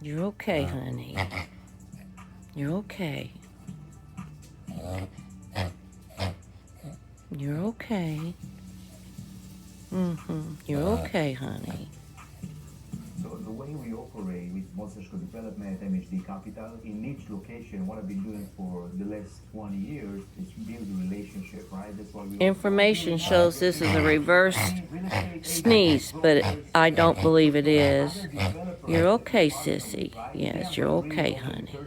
You're okay, honey. You're okay. You're okay. You're okay, honey. So the way we operate with Mosaico Development, MHD Capital, in each location, what I've been doing for the last 20 years is build a relationship, right? That's why we Information shows this is a reverse sneeze, but I don't believe it is. You're okay, sissy. Yes, you're okay, honey.